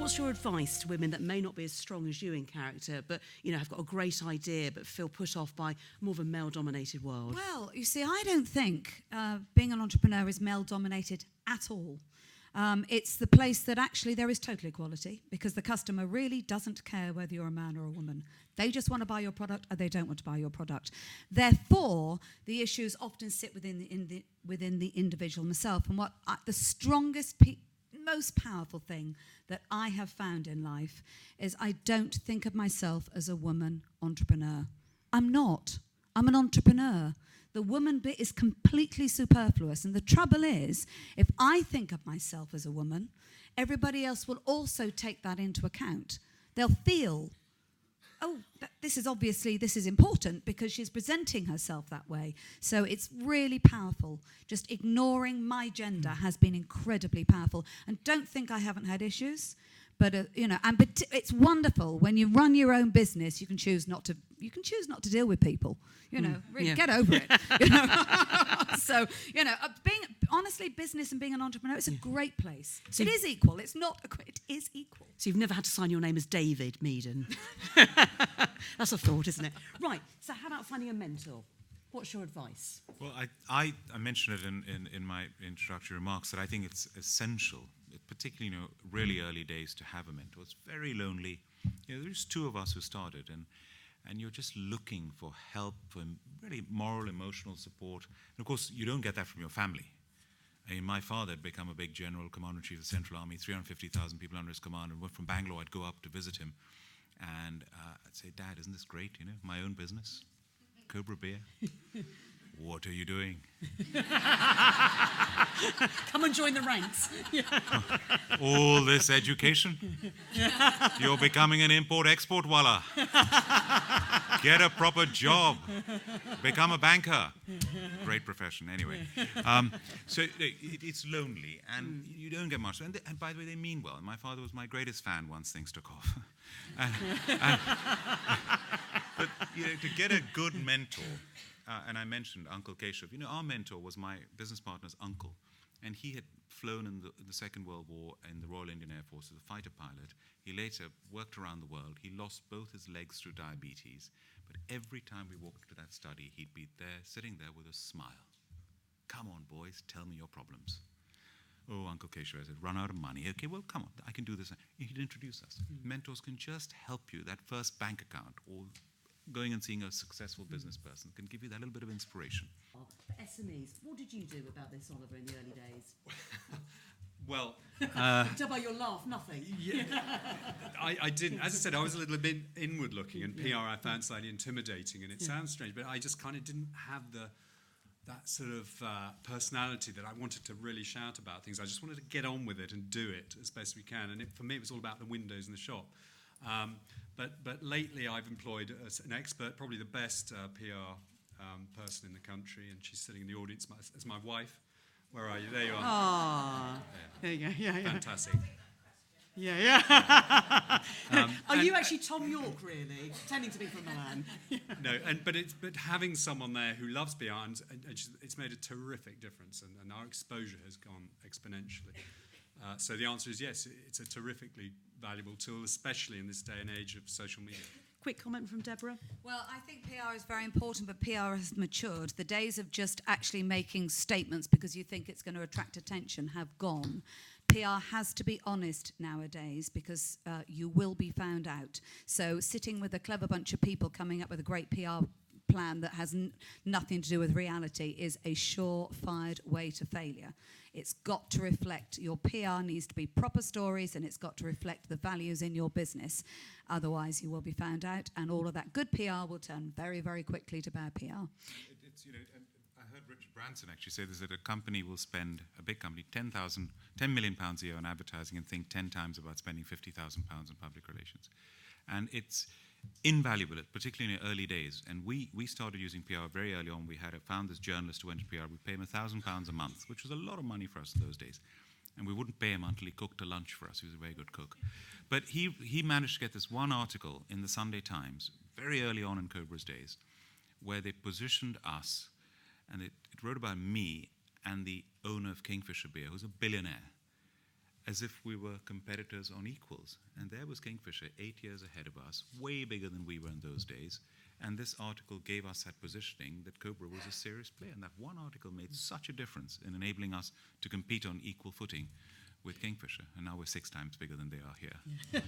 what's your advice to women that may not be as strong as you in character, but, have got a great idea, but feel put off by more of a male-dominated world? Well, you see, I don't think being an entrepreneur is male-dominated at all. It's the place that actually there is total equality, because the customer really doesn't care whether you're a man or a woman. They just want to buy your product, or they don't want to buy your product. Therefore, the issues often sit within the individual themselves. And the strongest, most powerful thing that I have found in life is I don't think of myself as a woman entrepreneur. I'm not. I'm an entrepreneur. The woman bit is completely superfluous. And the trouble is, if I think of myself as a woman, everybody else will also take that into account. They'll feel, this is important because she's presenting herself that way. So it's really powerful. Just ignoring my gender has been incredibly powerful. And don't think I haven't had issues. But it's wonderful when you run your own business. You can choose not to deal with people. Really get over it. So business and being an entrepreneur, it's a great place. So it is equal. It's not. It is equal. So you've never had to sign your name as David Meaden. That's a thought, isn't it? Right. So how about finding a mentor? What's your advice? Well, I mentioned it in my introductory remarks that I think it's essential, particularly really early days, to have a mentor. It's very lonely. There's two of us who started, and you're just looking for help, for really moral, emotional support. And of course, you don't get that from your family. I mean, my father had become a big general, commander-in-chief of the Central Army, 350,000 people under his command, and from Bangalore, I'd go up to visit him, and I'd say, "Dad, isn't this great? My own business, Cobra Beer. What are you doing? Come and join the ranks." All this education? You're becoming an import-export walla. Get a proper job. Become a banker. Great profession, anyway. So it's lonely, and you don't get much. And by the way, they mean well. My father was my greatest fan once things took off. But to get a good mentor, and I mentioned Uncle Keshav. Our mentor was my business partner's uncle, and he had flown in the Second World War in the Royal Indian Air Force as a fighter pilot. He later worked around the world. He lost both his legs through diabetes, but every time we walked into that study, he'd be there, sitting there with a smile. "Come on, boys, tell me your problems." "Oh, Uncle Keshav," I said, "run out of money." "Okay, well, come on, I can do this." He'd introduce us. Mentors can just help you. That first bank account, or going and seeing a successful business person, can give you that little bit of inspiration. SMEs, what did you do about this, Oliver, in the early days? Well, tell by your laugh, nothing. I didn't. As I said, I was a little bit inward looking, and PR I found slightly intimidating, and it sounds strange, but I just kind of didn't have that sort of personality that I wanted to really shout about things. I just wanted to get on with it and do it as best we can, and for me it was all about the windows in the shop. But lately I've employed an expert, probably the best PR person in the country, and she's sitting in the audience as my wife. Where are you? There you are. Aww. There you go. Yeah. Fantastic. Yeah. Are you actually Tom York, really, pretending to be from Milan? No, but having someone there who loves PR, and it's made a terrific difference, and our exposure has gone exponentially. So the answer is yes, it's a terrifically valuable tool, especially in this day and age of social media. Quick comment from Deborah. Well, I think PR is very important, but PR has matured. The days of just actually making statements because you think it's going to attract attention have gone. PR has to be honest nowadays because you will be found out. So sitting with a clever bunch of people coming up with a great PR plan that has nothing to do with reality is a surefire way to failure. It's got to reflect, your PR needs to be proper stories, and it's got to reflect the values in your business. Otherwise, you will be found out, and all of that good PR will turn very, very quickly to bad PR. And I heard Richard Branson actually say this, that a company will spend, a big company, £10 million a year on advertising and think 10 times about spending £50,000 on public relations. And it's invaluable, particularly in the early days. And we started using PR very early on. We found this journalist who went to PR. We paid him £1,000 a month, which was a lot of money for us in those days. And we wouldn't pay him until he cooked a lunch for us. He was a very good cook. But he managed to get this one article in the Sunday Times, very early on in Cobra's days, where they positioned us, and it wrote about me and the owner of Kingfisher Beer, who's a billionaire. as if we were competitors on equals. And there was Kingfisher, 8 years ahead of us, way bigger than we were in those days. And this article gave us that positioning that Cobra was a serious player. And that one article made such a difference in enabling us to compete on equal footing with Kingfisher. And now we're 6 times bigger than they are here.